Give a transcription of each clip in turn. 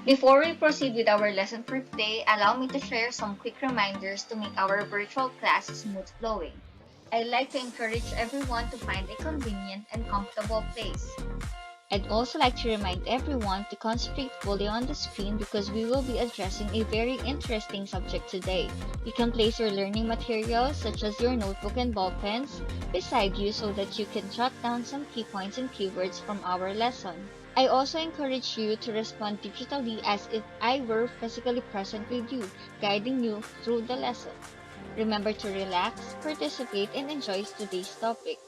Before we proceed with our lesson for today, allow me to share some quick reminders to make our virtual class smooth flowing. I'd like to encourage everyone to find a convenient and comfortable place. I'd also like to remind everyone to concentrate fully on the screen because we will be addressing a very interesting subject today. You can place your learning materials, such as your notebook and ball pens, beside you so that you can jot down some key points and keywords from our lesson. I also encourage you to respond digitally as if I were physically present with you, guiding you through the lesson. Remember to relax, participate, and enjoy today's topic.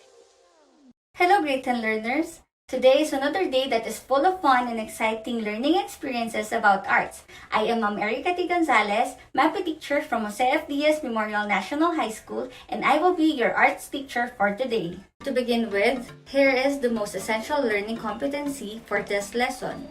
Hello, great 10 learners! Today is another day that is full of fun and exciting learning experiences about arts. I am Ma'am Erica T. Gonzalez, math teacher from Jose F. Diaz Memorial National High School, and I will be your arts teacher for today. To begin with, here is the most essential learning competency for this lesson.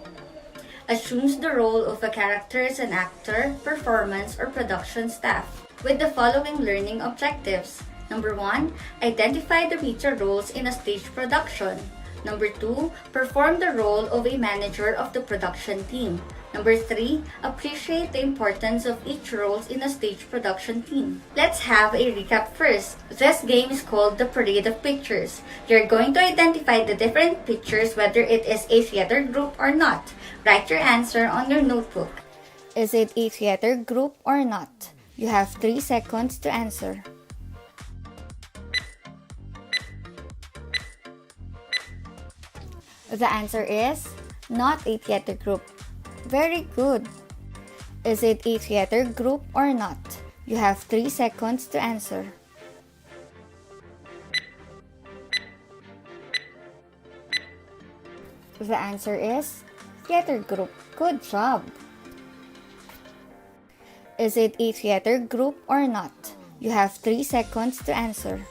Assumes the role of a character as an actor, performance, or production staff, with the following learning objectives. Number 1, identify the major roles in a stage production. Number 2, perform the role of a manager of the production team. Number 3, appreciate the importance of each role in a stage production team. Let's have a recap first. This game is called the Parade of Pictures. You're going to identify the different pictures whether it is a theater group or not. Write your answer on your notebook. Is it a theater group or not? You have 3 seconds to answer. The answer is not a theater group. Very good. Is it a theater group or not? You have 3 seconds to answer. The answer is theater group. Good job. Is it a theater group or not? You have 3 seconds to answer.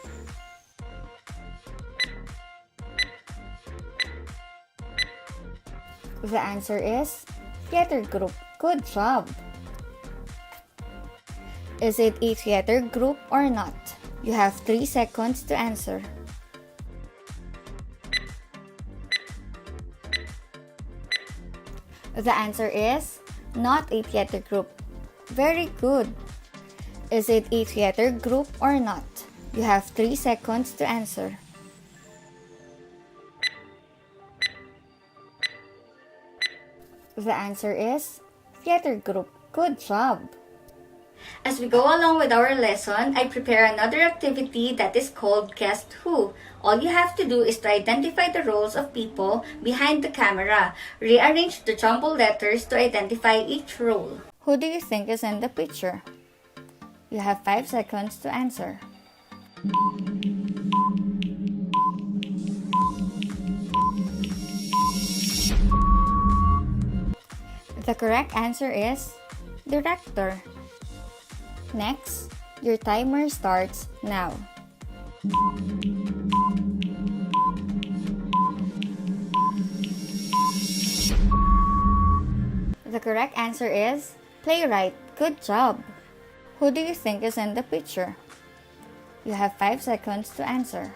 The answer is theater group. Good job. Is it a theater group or not? You have 3 seconds to answer. The answer is not a theater group. Very good. Is it a theater group or not? You have 3 seconds to answer. The answer is theater group. Good job. As we go along with our lesson, I prepare another activity that is called Guess Who. All you have to do is to identify the roles of people behind the camera. Rearrange the jumbled letters to identify each role. Who do you think is in the picture? You have 5 seconds to answer. The correct answer is director. Next, your timer starts now. The correct answer is playwright. Good job. Who do you think is in the picture? You have 5 seconds to answer.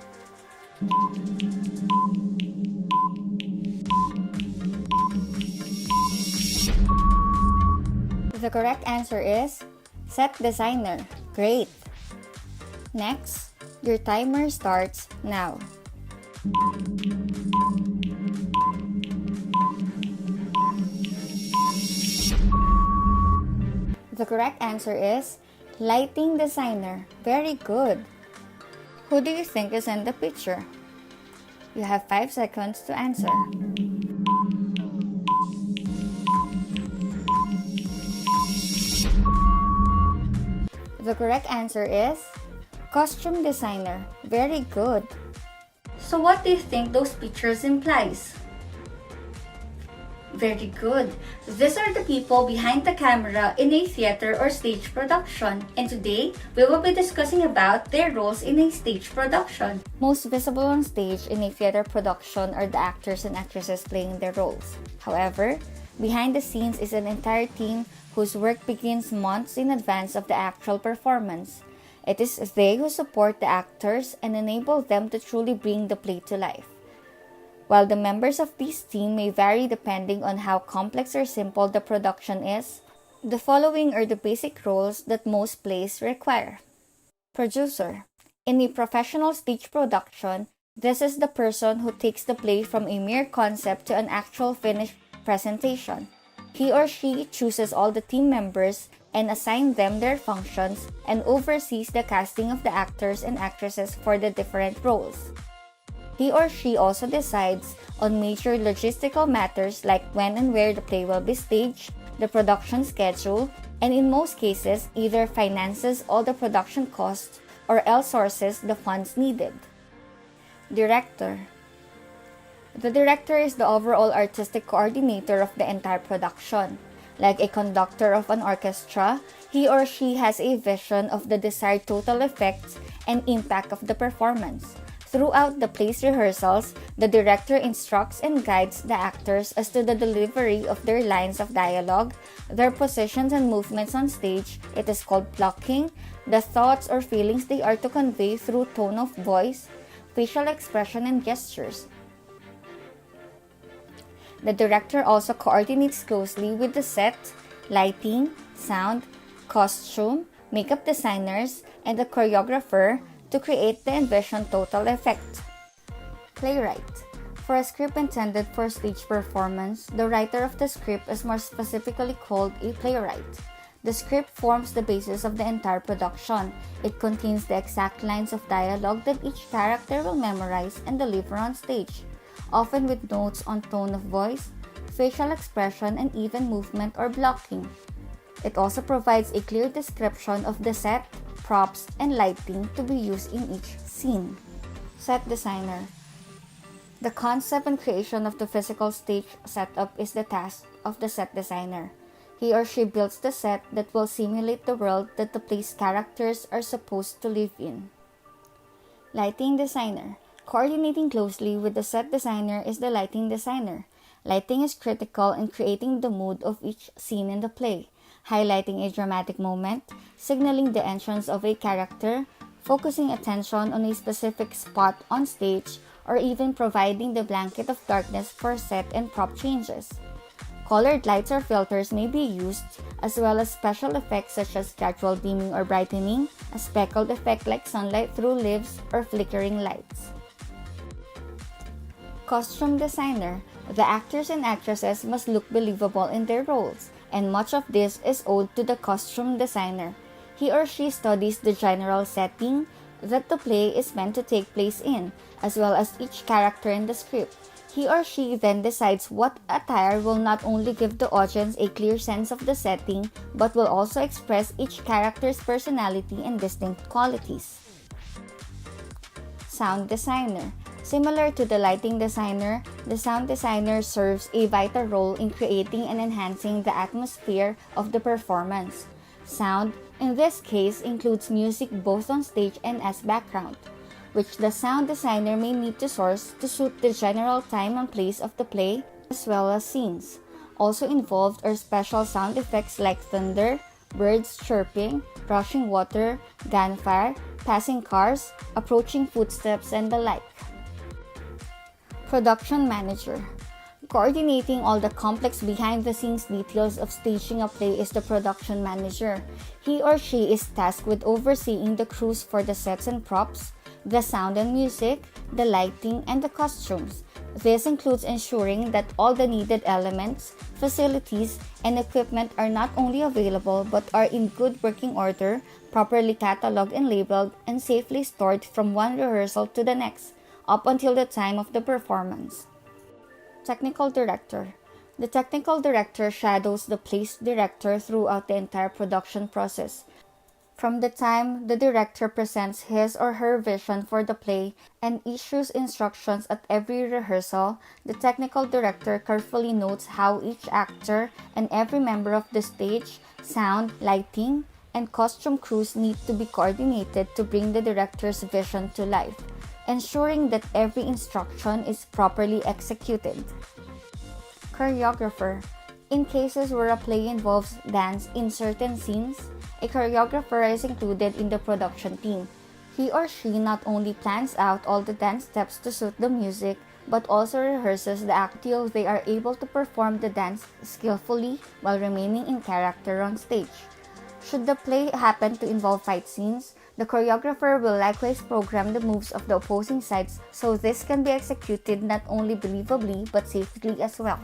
The correct answer is set designer. Great. Next, your timer starts now. The correct answer is lighting designer. Very good. Who do you think is in the picture? You have 5 seconds to answer. The correct answer is costume designer. Very good. So what do you think those pictures implies? Very good. These are the people behind the camera in a theater or stage production. And today, we will be discussing about their roles in a stage production. Most visible on stage in a theater production are the actors and actresses playing their roles. However, behind the scenes is an entire team whose work begins months in advance of the actual performance. It is they who support the actors and enable them to truly bring the play to life. While the members of this team may vary depending on how complex or simple the production is, the following are the basic roles that most plays require. Producer. In a professional stage production, this is the person who takes the play from a mere concept to an actual finished presentation. He or she chooses all the team members and assigns them their functions and oversees the casting of the actors and actresses for the different roles. He or she also decides on major logistical matters like when and where the play will be staged, the production schedule, and in most cases either finances all the production costs or else sources the funds needed. Director. The director is the overall artistic coordinator of the entire production. Like a conductor of an orchestra, he or she has a vision of the desired total effects and impact of the performance. Throughout the play's rehearsals, the director instructs and guides the actors as to the delivery of their lines of dialogue, their positions and movements on stage. It is called blocking, the thoughts or feelings they are to convey through tone of voice, facial expression, and gestures. The director also coordinates closely with the set, lighting, sound, costume, makeup designers, and the choreographer to create the envisioned total effect. Playwright. For a script intended for stage performance, the writer of the script is more specifically called a playwright. The script forms the basis of the entire production. It contains the exact lines of dialogue that each character will memorize and deliver on stage, often with notes on tone of voice, facial expression, and even movement or blocking. It also provides a clear description of the set, props, and lighting to be used in each scene. Set designer. The concept and creation of the physical stage setup is the task of the set designer. He or she builds the set that will simulate the world that the play's characters are supposed to live in. Lighting designer. Coordinating closely with the set designer is the lighting designer. Lighting is critical in creating the mood of each scene in the play, highlighting a dramatic moment, signaling the entrance of a character, focusing attention on a specific spot on stage, or even providing the blanket of darkness for set and prop changes. Colored lights or filters may be used, as well as special effects such as gradual dimming or brightening, a speckled effect like sunlight through leaves, or flickering lights. Costume designer. The actors and actresses must look believable in their roles, and much of this is owed to the costume designer. He or she studies the general setting that the play is meant to take place in, as well as each character in the script. He or she then decides what attire will not only give the audience a clear sense of the setting, but will also express each character's personality and distinct qualities. Sound designer. Similar to the lighting designer, the sound designer serves a vital role in creating and enhancing the atmosphere of the performance. Sound, in this case, includes music both on stage and as background, which the sound designer may need to source to suit the general time and place of the play, as well as scenes. Also involved are special sound effects like thunder, birds chirping, rushing water, gunfire, passing cars, approaching footsteps, and the like. Production manager. Coordinating all the complex behind-the-scenes details of staging a play is the production manager. He or she is tasked with overseeing the crews for the sets and props, the sound and music, the lighting, and the costumes. This includes ensuring that all the needed elements, facilities, and equipment are not only available but are in good working order, properly cataloged and labeled, and safely stored from one rehearsal to the next, up until the time of the performance. Technical director. The technical director shadows the play's director throughout the entire production process. From the time the director presents his or her vision for the play and issues instructions at every rehearsal, the technical director carefully notes how each actor and every member of the stage, sound, lighting, and costume crews need to be coordinated to bring the director's vision to life, ensuring that every instruction is properly executed. Choreographer. In cases where a play involves dance in certain scenes, a choreographer is included in the production team. He or she not only plans out all the dance steps to suit the music, but also rehearses the act till they are able to perform the dance skillfully while remaining in character on stage. Should the play happen to involve fight scenes, the choreographer will likewise program the moves of the opposing sides so this can be executed not only believably but safely as well.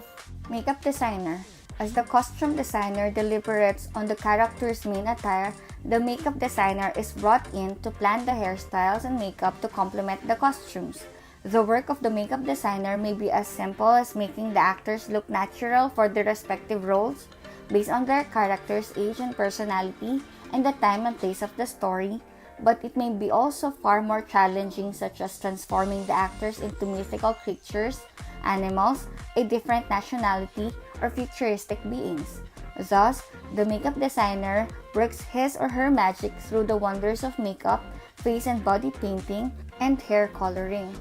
Makeup designer. As the costume designer deliberates on the character's main attire, the makeup designer is brought in to plan the hairstyles and makeup to complement the costumes. The work of the makeup designer may be as simple as making the actors look natural for their respective roles, based on their character's age and personality and the time and place of the story, but it may be also far more challenging, such as transforming the actors into mythical creatures, animals, a different nationality, or futuristic beings. Thus, the makeup designer works his or her magic through the wonders of makeup, face and body painting, and hair coloring.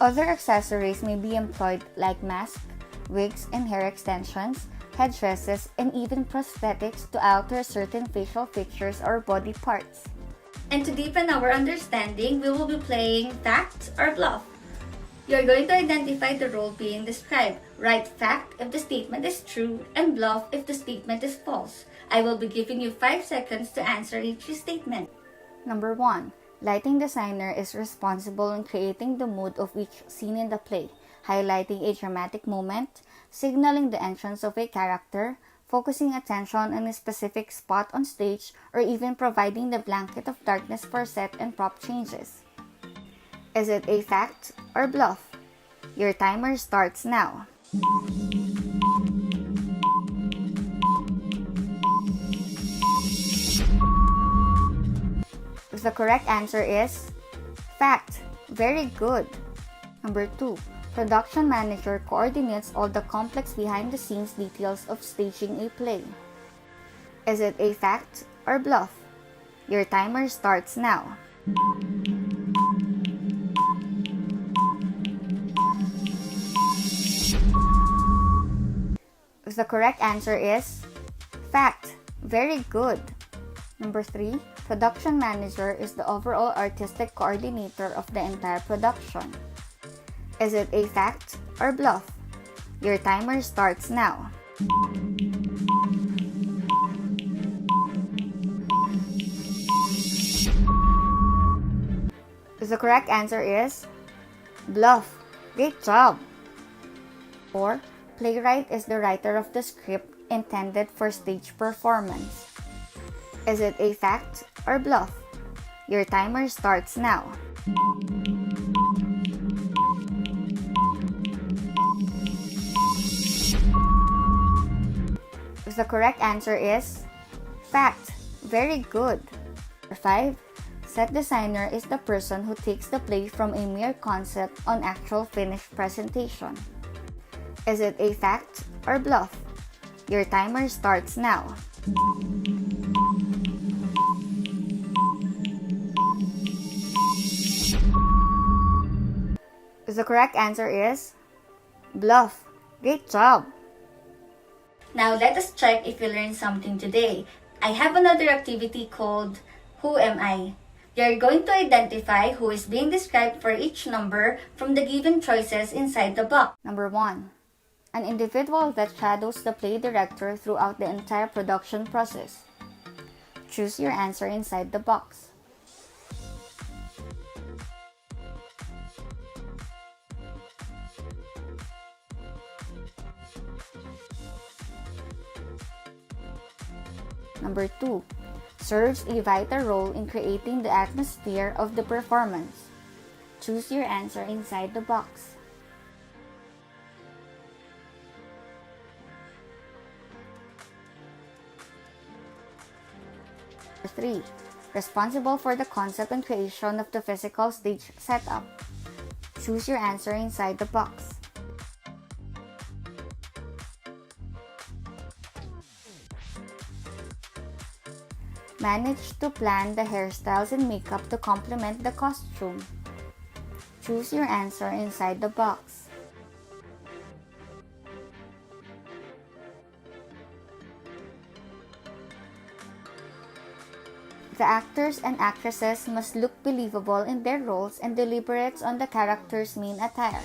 Other accessories may be employed like masks, wigs and hair extensions, headdresses, and even prosthetics to alter certain facial features or body parts. And to deepen our understanding, we will be playing fact or bluff. You are going to identify the role being described. Write fact if the statement is true and bluff if the statement is false. I will be giving you 5 seconds to answer each statement. Number 1. Lighting designer is responsible in creating the mood of each scene in the play, highlighting a dramatic moment, signaling the entrance of a character, focusing attention on a specific spot on stage, or even providing the blanket of darkness for set and prop changes. Is it a fact or bluff? Your timer starts now. The correct answer is fact. Very good. Number 2. Production manager coordinates all the complex behind-the-scenes details of staging a play. Is it a fact or bluff? Your timer starts now. The correct answer is fact. Very good. Number 3. Production manager is the overall artistic coordinator of the entire production. Is it a fact or bluff? Your timer starts now. The correct answer is bluff. Great job! 4. Playwright is the writer of the script intended for stage performance. Is it a fact or bluff? Your timer starts now. The correct answer is fact. Very good. 5. Set designer is the person who takes the play from a mere concept on actual finished presentation. Is it a fact or bluff? Your timer starts now. The correct answer is bluff. Great job! Now let us check if you learned something today. I have another activity called Who Am I? You are going to identify who is being described for each number from the given choices inside the box. Number 1. An individual that shadows the play director throughout the entire production process. Choose your answer inside the box. Number 2. Serves a vital role in creating the atmosphere of the performance. Choose your answer inside the box. Number 3. Responsible for the concept and creation of the physical stage setup. Choose your answer inside the box. Manage to plan the hairstyles and makeup to complement the costume. Choose your answer inside the box. The actors and actresses must look believable in their roles and deliberates on the character's main attire.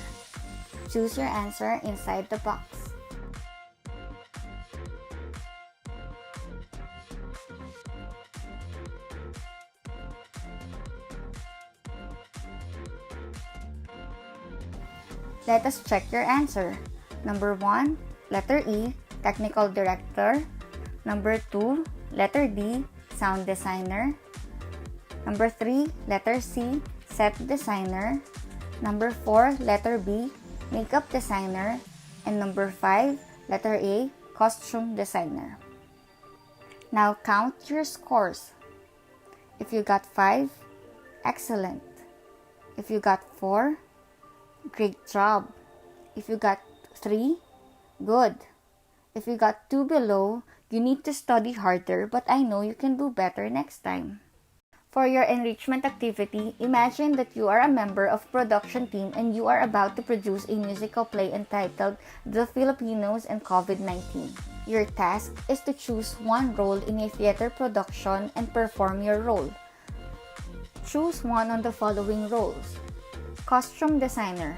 Choose your answer inside the box. Let us check your answer. Number 1, letter E, Technical Director. Number 2, letter D, Sound Designer. Number 3, letter C, Set Designer. Number 4, letter B, Makeup Designer. And number 5, letter A, Costume Designer. Now count your scores. If you got 5, excellent. If you got 4, great job. If you got 3, good. If you got 2 below, you need to study harder, but I know you can do better next time. For your enrichment activity, imagine that you are a member of production team and you are about to produce a musical play entitled The Filipinos and COVID-19. Your task is to choose one role in a theater production and perform your role. Choose one on the following roles. Costume designer.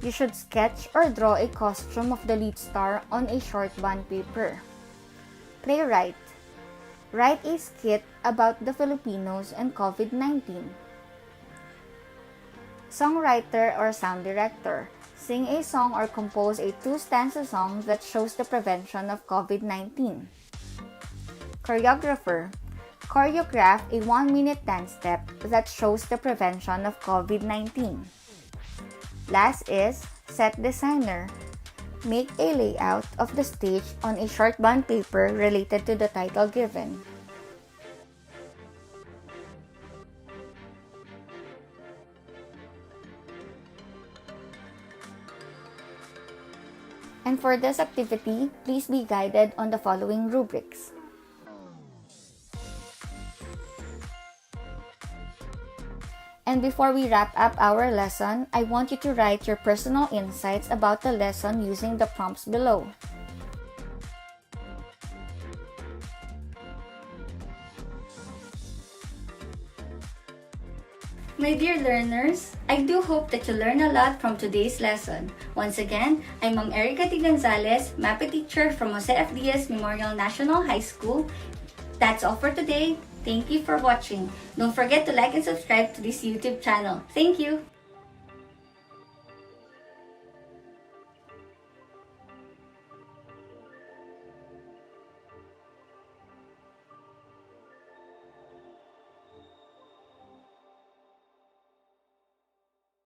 You should sketch or draw a costume of the lead star on a short bond paper. Playwright. Write a skit about the Filipinos and COVID-19. Songwriter or sound director. Sing a song or compose a 2-stanza song that shows the prevention of COVID-19. Choreographer. Choreograph a 1-minute dance step that shows the prevention of COVID-19. Last is set designer. Make a layout of the stage on a short bond paper related to the title given. And for this activity, please be guided on the following rubrics. And before we wrap up our lesson, I want you to write your personal insights about the lesson using the prompts below. My dear learners, I do hope that you learn a lot from today's lesson. Once again, I'm Ma'am Erica T. Gonzalez, MAPE teacher from Jose F. Diaz Memorial National High School. That's all for today. Thank you for watching. Don't forget to like and subscribe to this YouTube channel. Thank you!